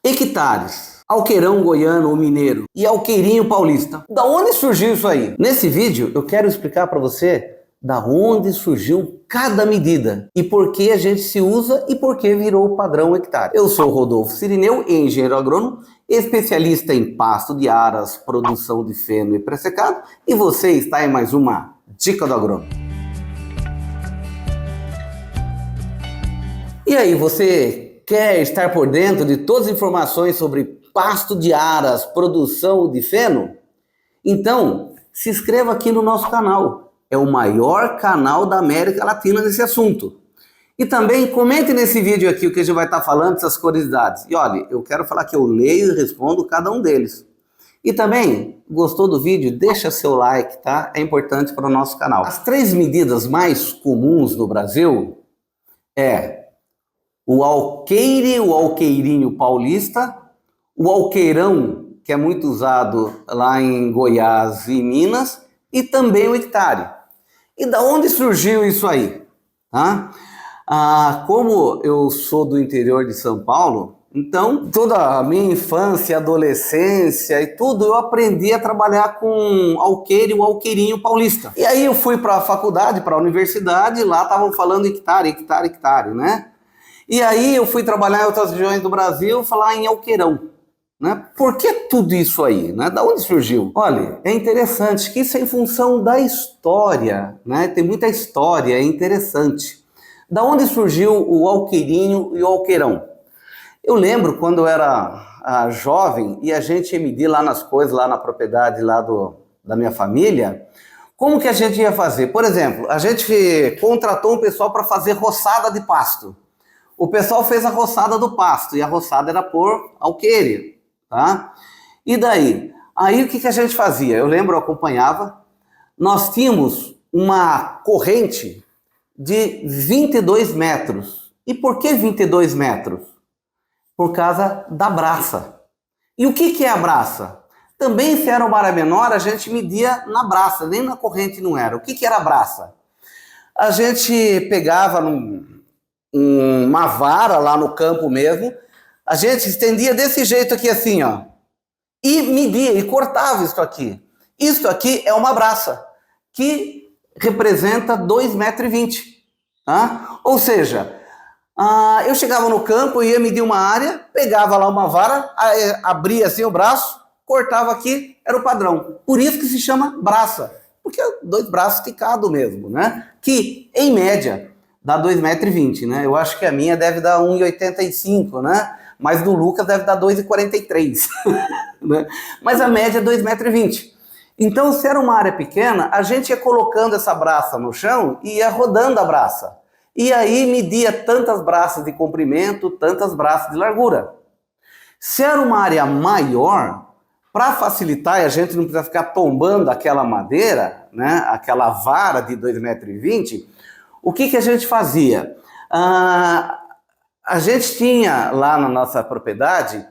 Hectares, alqueirão goiano ou mineiro e alqueirinho paulista. Da onde surgiu isso aí? Nesse vídeo eu quero explicar para você da onde surgiu cada medida e por que a gente se usa e por que virou o padrão hectare. Eu sou o Rodolfo Cirineu, engenheiro agrônomo, especialista em pasto de aras, produção de feno e pré-secado, e você está em mais uma Dica do Agrônomo. E aí, você quer estar por dentro de todas as informações sobre pasto de aras, produção de feno? Então, se inscreva aqui no nosso canal. É o maior canal da América Latina nesse assunto. E também comente nesse vídeo aqui o que a gente vai estar falando, essas curiosidades. E olha, eu quero falar que eu leio e respondo cada um deles. E também, gostou do vídeo? Deixa seu like, tá? É importante para o nosso canal. As 3 medidas mais comuns no Brasil é o alqueire, o alqueirinho paulista, o alqueirão, que é muito usado lá em Goiás e Minas, e também o hectare. E da onde surgiu isso aí? Tá? Como eu sou do interior de São Paulo, então toda a minha infância, adolescência e tudo, eu aprendi a trabalhar com alqueire, o alqueirinho paulista. E aí eu fui para a faculdade, para a universidade, e lá estavam falando hectare, hectare, hectare, né? E aí eu fui trabalhar em outras regiões do Brasil, falar em alqueirão, né? Por que tudo isso aí, né? Da onde surgiu? Olha, é interessante que isso é em função da história, né? Tem muita história, é interessante. Da onde surgiu o alqueirinho e o alqueirão? Eu lembro quando eu era jovem e a gente ia medir lá nas coisas, lá na propriedade lá da minha família. Como que a gente ia fazer? Por exemplo, a gente contratou um pessoal para fazer roçada de pasto. O pessoal fez a roçada do pasto, e a roçada era por alqueire, tá? E daí? Aí o que a gente fazia? Eu lembro, eu acompanhava, nós tínhamos uma corrente de 22 metros. E por que 22 metros? Por causa da braça. E o que é a braça? Também, se era uma área menor, a gente media na braça, nem na corrente não era. O que era a braça? A gente pegava uma vara lá no campo mesmo, a gente estendia desse jeito aqui assim, ó, e media, e cortava isso aqui. Isso aqui é uma braça, que representa 2,20 metros, tá? Ou seja, eu chegava no campo, ia medir uma área, pegava lá uma vara, abria assim o braço, cortava aqui, era o padrão. Por isso que se chama braça, porque é 2 braços esticados mesmo, né? Que, em média, dá 2,20 metros, né? Eu acho que a minha deve dar 1,85, né? Mas do Lucas deve dar 2,43, né? Mas a média é 2,20 metros. Então, se era uma área pequena, a gente ia colocando essa braça no chão e ia rodando a braça. E aí media tantas braças de comprimento, tantas braças de largura. Se era uma área maior, para facilitar e a gente não precisa ficar tombando aquela madeira, né? Aquela vara de 2,20 metros, o que a gente fazia? A gente tinha lá na nossa propriedade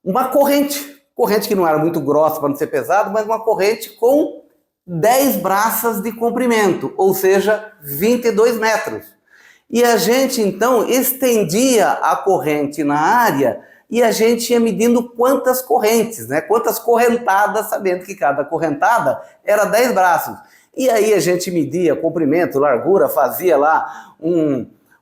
uma corrente que não era muito grossa para não ser pesado, mas uma corrente com 10 braças de comprimento, ou seja, 22 metros. E a gente então estendia a corrente na área e a gente ia medindo quantas correntes, né? Quantas correntadas, sabendo que cada correntada era 10 braços. E aí a gente media comprimento, largura, fazia lá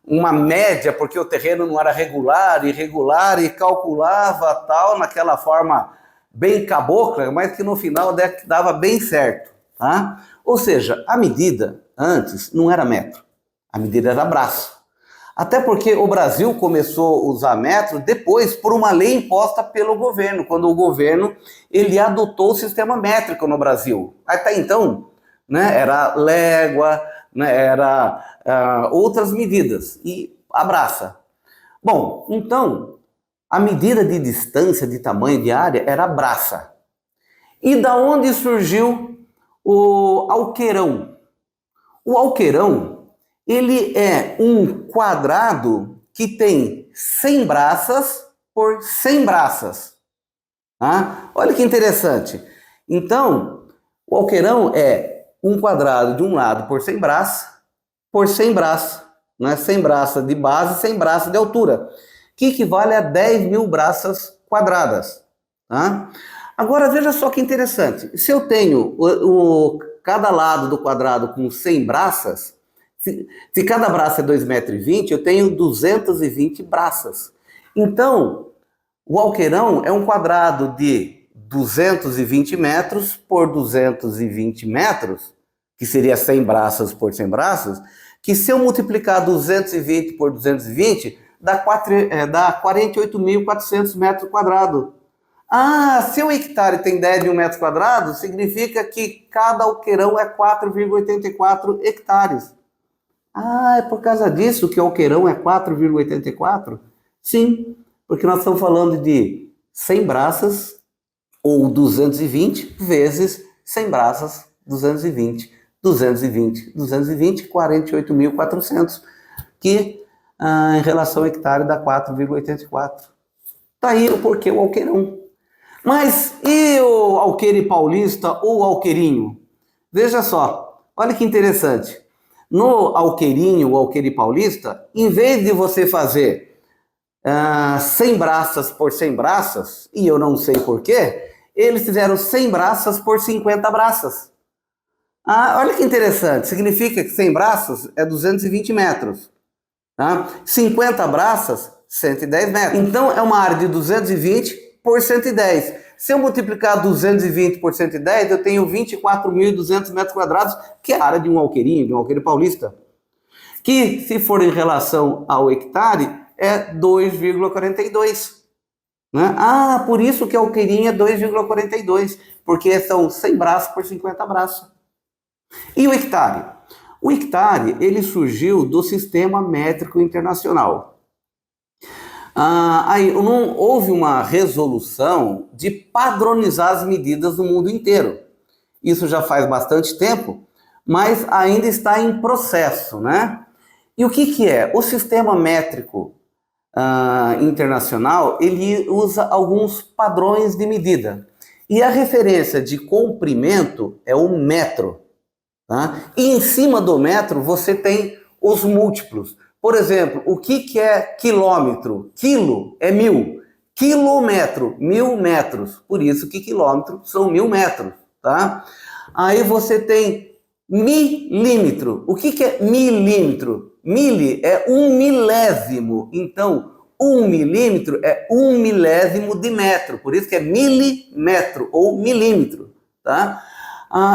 uma média, porque o terreno não era regular, irregular, e calculava tal, naquela forma bem cabocla, mas que no final dava bem certo, tá? Ou seja, a medida antes não era metro, a medida era braço. Até porque o Brasil começou a usar metro depois por uma lei imposta pelo governo, quando o governo ele adotou o sistema métrico no Brasil. Até então, né, era légua, né, era outras medidas, e a braça. Bom, então, a medida de distância, de tamanho de área, era a braça. E da onde surgiu o alqueirão? O alqueirão, ele é um quadrado que tem 100 braças por 100 braças. Tá? Olha que interessante. Então, o alqueirão é um quadrado de um lado por 100 braços, né? 100 braças de base, 100 braças de altura, que equivale a 10 mil braças quadradas. Tá? Agora veja só que interessante, se eu tenho cada lado do quadrado com 100 braças, se cada braço é 2,20 m, eu tenho 220 braças. Então, o alqueirão é um quadrado de 220 metros por 220 metros, que seria 100 braças por 100 braços, que se eu multiplicar 220 por 220, dá 48.400 metros quadrados. Ah, se um hectare tem 10 mil metros quadrados, significa que cada alqueirão é 4,84 hectares. Ah, é por causa disso que o alqueirão é 4,84? Sim, porque nós estamos falando de 100 braças, ou 220 vezes 100 braças, 220, 48.400, que em relação ao hectare dá 4,84. Tá aí o porquê o alqueirão. Mas e o alqueire paulista ou alqueirinho? Veja só, olha que interessante. No alqueirinho, o alqueire paulista, em vez de você fazer 100 braças por 100 braças, e eu não sei porquê, eles fizeram 100 braças por 50 braças. Ah, olha que interessante, significa que 100 braças é 220 metros. Tá? 50 braças, 110 metros. Então é uma área de 220 por 110. Se eu multiplicar 220 por 110, eu tenho 24.200 metros quadrados, que é a área de um alqueirinho, de um alqueire paulista. Que, se for em relação ao hectare, é 2,42. Né? Ah, por isso que a alqueirinho é 2,42, porque são 100 braços por 50 braços. E o hectare? O hectare, ele surgiu do Sistema Métrico Internacional. Aí não houve uma resolução de padronizar as medidas no mundo inteiro. Isso já faz bastante tempo, mas ainda está em processo, né? E o que é? O Sistema Métrico Internacional, ele usa alguns padrões de medida. E a referência de comprimento é o metro. Tá? E em cima do metro você tem os múltiplos. Por exemplo, o que é quilômetro? Quilo é 1000. Quilômetro, 1000 metros. Por isso que quilômetro são 1000 metros. Tá? Aí você tem milímetro. O que é milímetro? Mili é 1 milésimo. Então, 1 milímetro é 1 milésimo de metro. Por isso que é milímetro ou milímetro. Tá?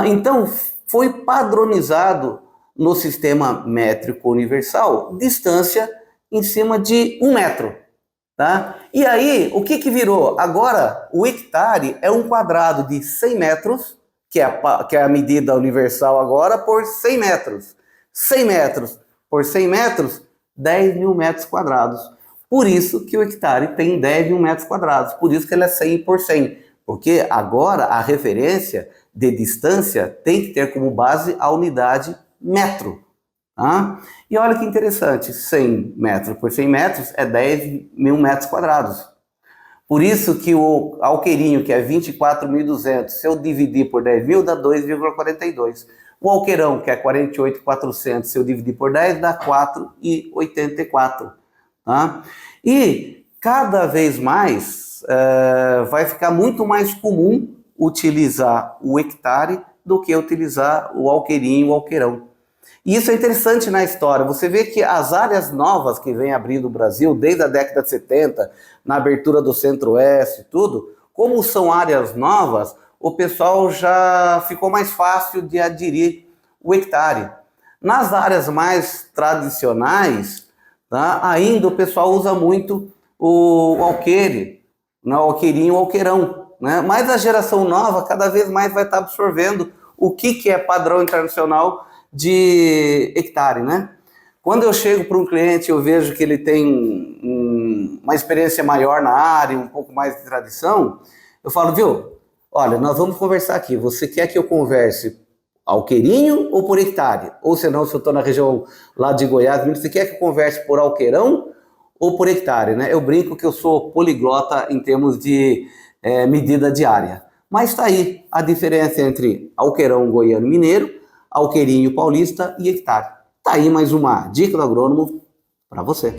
Então, foi padronizado no Sistema Métrico Universal distância em cima de 1 metro. Tá? E aí, o que virou? Agora, o hectare é um quadrado de 100 metros, que é a medida universal agora, por 100 metros. 100 metros por 100 metros, 10 mil metros quadrados. Por isso que o hectare tem 10 mil metros quadrados. Por isso que ele é 100 por 100. Porque agora a referência de distância tem que ter como base a unidade metro. Tá? E olha que interessante, 100 metros por 100 metros é 10 mil metros quadrados. Por isso que o alqueirinho, que é 24.200, se eu dividir por 10 mil, dá 2,42. O alqueirão, que é 48.400, se eu dividir por 10, dá 4,84. Tá? E cada vez mais vai ficar muito mais comum utilizar o hectare do que utilizar o alqueirinho, o alqueirão. E isso é interessante na história. Você vê que as áreas novas que vem abrindo o Brasil, desde a década de 70, na abertura do Centro-Oeste e tudo, como são áreas novas, o pessoal já ficou mais fácil de aderir o hectare. Nas áreas mais tradicionais, tá, ainda o pessoal usa muito o alqueire, o alqueirinho, o alqueirão. Né? Mas a geração nova cada vez mais vai estar absorvendo o que é padrão internacional de hectare, né? Quando eu chego para um cliente, eu vejo que ele tem uma experiência maior na área, um pouco mais de tradição, eu falo, viu, olha, nós vamos conversar aqui, você quer que eu converse alqueirinho ou por hectare? Ou senão, se eu estou na região lá de Goiás, você quer que eu converse por alqueirão ou por hectare, né? Eu brinco que eu sou poliglota em termos de medida diária. Mas está aí a diferença entre alqueirão goiano mineiro, alqueirinho paulista e hectare. Tá aí mais uma dica do agrônomo para você.